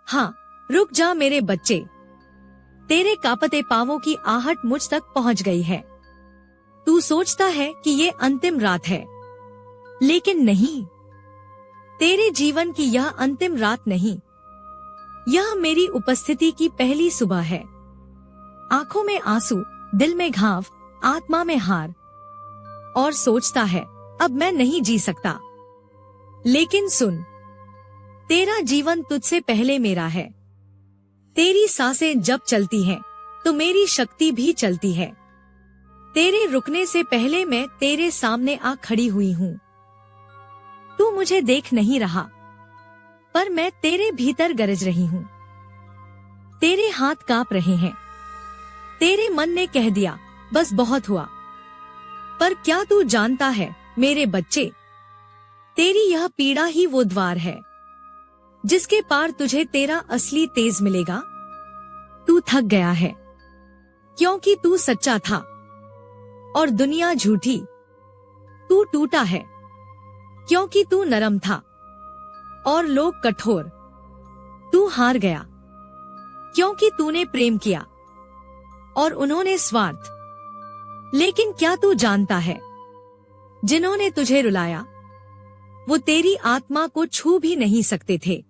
हाँ, रुक जा मेरे बच्चे। तेरे कांपते पांवों की आहट मुझ तक पहुंच गई है। तू सोचता है कि ये अंतिम रात है, लेकिन नहीं। तेरे जीवन की यह अंतिम रात नहीं, यह मेरी उपस्थिति की पहली सुबह है। आंखों में आंसू, दिल में घाव, आत्मा में हार। और सोचता है अब मैं नहीं जी सकता। लेकिन सुन, तेरा जीवन तुझसे पहले मेरा है। तेरी सांसें जब चलती हैं, तो मेरी शक्ति भी चलती है। तेरे रुकने से पहले मैं तेरे सामने आ खड़ी हुई हूँ। तू मुझे देख नहीं रहा, पर मैं तेरे भीतर गरज रही हूँ। तेरे हाथ कांप रहे हैं। तेरे मन ने कह दिया बस बहुत हुआ। पर क्या तू जानता है मेरे बच्चे, तेरी यह पीड़ा ही वो द्वार है जिसके पार तुझे तेरा असली तेज मिलेगा। तू थक गया है क्योंकि तू सच्चा था और दुनिया झूठी। तू टूटा है क्योंकि तू नरम था और लोग कठोर। तू हार गया क्योंकि तूने प्रेम किया और उन्होंने स्वार्थ। लेकिन क्या तू जानता है, जिन्होंने तुझे रुलाया वो तेरी आत्मा को छू भी नहीं सकते थे।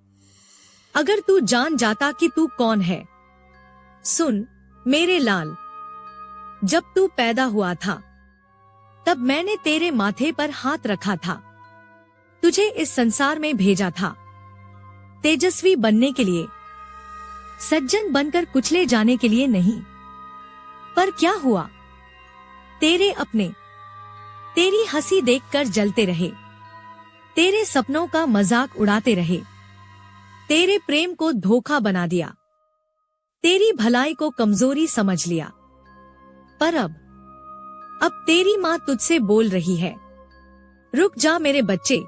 अगर तू जान जाता कि तू कौन है। सुन मेरे लाल, जब तू पैदा हुआ था तब मैंने तेरे माथे पर हाथ रखा था। तुझे इस संसार में भेजा था तेजस्वी बनने के लिए, सज्जन बनकर कुचले जाने के लिए नहीं। पर क्या हुआ, तेरे अपने तेरी हंसी देखकर जलते रहे, तेरे सपनों का मजाक उड़ाते रहे, तेरे प्रेम को धोखा बना दिया, तेरी भलाई को कमजोरी समझ लिया। पर अब तेरी माँ तुझसे बोल रही है, रुक जा मेरे बच्चे,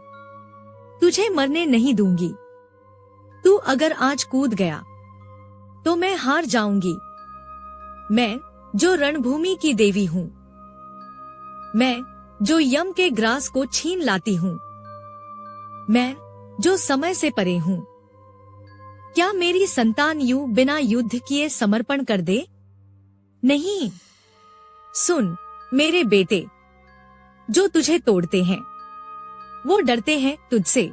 तुझे मरने नहीं दूंगी। तू अगर आज कूद गया तो मैं हार जाऊंगी। मैं जो रणभूमि की देवी हूँ, मैं जो यम के ग्रास को छीन लाती हूँ, मैं जो समय से परे हूँ। क्या मेरी संतान यूं बिना युद्ध किए समर्पण कर दे? नहीं। सुन मेरे बेटे, जो तुझे तोड़ते हैं वो डरते हैं तुझसे।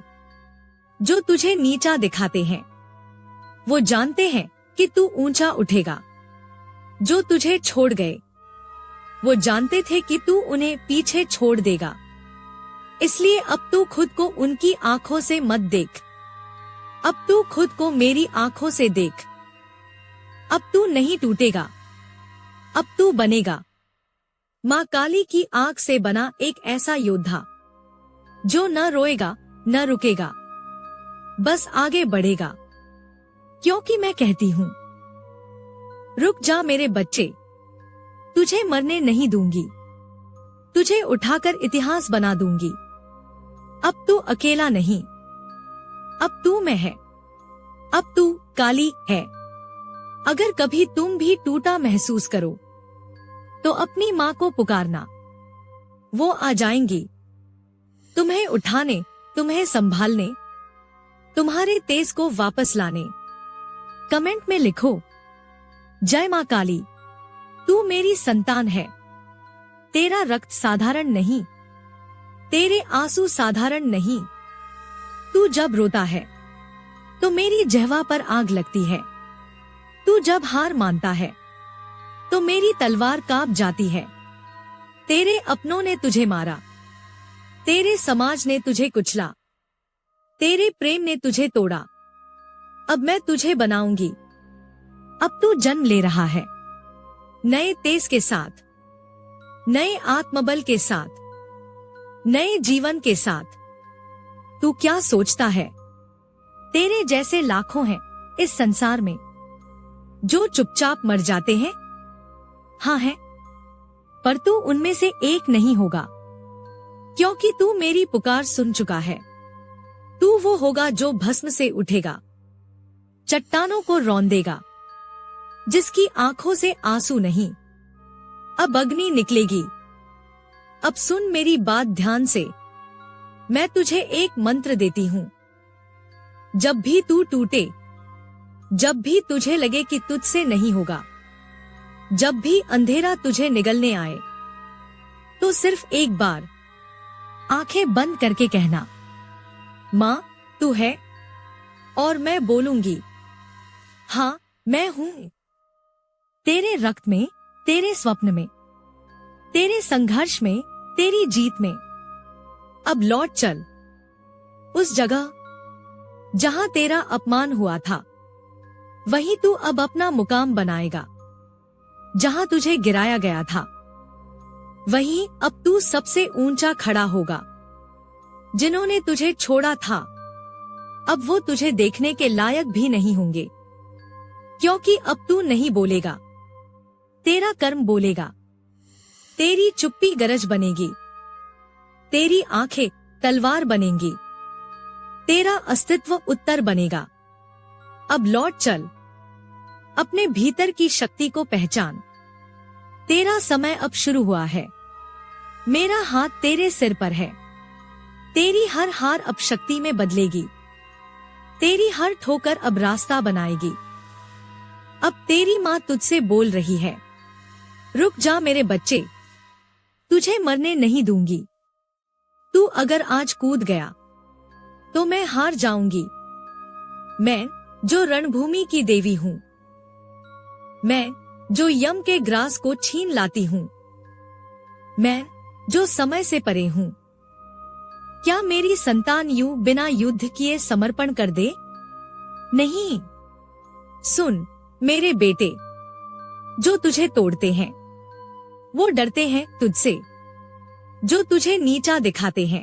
जो तुझे नीचा दिखाते हैं वो जानते हैं कि तू ऊंचा उठेगा। जो तुझे छोड़ गए वो जानते थे कि तू उन्हें पीछे छोड़ देगा। इसलिए अब तू खुद को उनकी आंखों से मत देख, अब तू खुद को मेरी आंखों से देख। अब तू नहीं टूटेगा, अब तू बनेगा माँ काली की आंख से बना एक ऐसा योद्धा जो न रोएगा न रुकेगा, बस आगे बढ़ेगा। क्योंकि मैं कहती हूँ, रुक जा मेरे बच्चे, तुझे मरने नहीं दूंगी। तुझे उठाकर इतिहास बना दूंगी। अब तू अकेला नहीं, अब तू मैं है, अब तू काली है। अगर कभी तुम भी टूटा महसूस करो तो अपनी माँ को पुकारना, वो आ जाएंगी तुम्हें उठाने, तुम्हें संभालने, तुम्हारे तेज को वापस लाने। कमेंट में लिखो, जय माँ काली, तू मेरी संतान है। तेरा रक्त साधारण नहीं, तेरे आंसू साधारण नहीं। तू जब रोता है तो मेरी जिह्वा पर आग लगती है। तू जब हार मानता है तो मेरी तलवार कांप जाती है। तेरे अपनों ने तुझे मारा, तेरे समाज ने तुझे कुचला, तेरे प्रेम ने तुझे तोड़ा। अब मैं तुझे बनाऊंगी। अब तू जन्म ले रहा है नए तेज के साथ, नए आत्मबल के साथ, नए जीवन के साथ। तू क्या सोचता है, तेरे जैसे लाखों हैं इस संसार में जो चुपचाप मर जाते हैं? हाँ है, पर तू उनमें से एक नहीं होगा, क्योंकि तू मेरी पुकार सुन चुका है। तू वो होगा जो भस्म से उठेगा, चट्टानों को रौंदेगा, जिसकी आंखों से आंसू नहीं, अब अग्नि निकलेगी। अब सुन मेरी बात ध्यान से, मैं तुझे एक मंत्र देती हूँ। जब भी तू टूटे जब भी तुझे लगे कि तुझसे नहीं होगा, जब भी अंधेरा तुझे निगलने आए, तो सिर्फ एक बार आंखें बंद करके कहना, माँ तू है। और मैं बोलूंगी, हाँ मैं हूं। तेरे रक्त में, तेरे स्वप्न में, तेरे संघर्ष में, तेरी जीत में। अब लौट चल उस जगह जहां तेरा अपमान हुआ था। वहीं तू अब अपना मुकाम बनाएगा। जहां तुझे गिराया गया था, वहीं अब तू सबसे ऊंचा खड़ा होगा। जिन्होंने तुझे छोड़ा था, अब वो तुझे देखने के लायक भी नहीं होंगे, क्योंकि अब तू नहीं बोलेगा, तेरा कर्म बोलेगा। तेरी चुप्पी गरज बनेगी, तेरी आंखें तलवार बनेंगी, तेरा अस्तित्व उत्तर बनेगा। अब लौट चल, अपने भीतर की शक्ति को पहचान। तेरा समय अब शुरू हुआ है। मेरा हाथ तेरे सिर पर है। तेरी हर हार अब शक्ति में बदलेगी। तेरी हर ठोकर अब रास्ता बनाएगी। अब तेरी माँ तुझसे बोल रही है, रुक जा मेरे बच्चे, तुझे मरने नहीं दूंगी। तू अगर आज कूद गया तो मैं हार जाऊंगी। मैं जो रणभूमि की देवी हूँ, मैं जो यम के ग्रास को छीन लाती हूँ, मैं जो समय से परे हूँ। क्या मेरी संतान यूं बिना युद्ध किए समर्पण कर दे? नहीं। सुन मेरे बेटे, जो तुझे तोड़ते हैं वो डरते हैं तुझसे, जो तुझे नीचा दिखाते हैं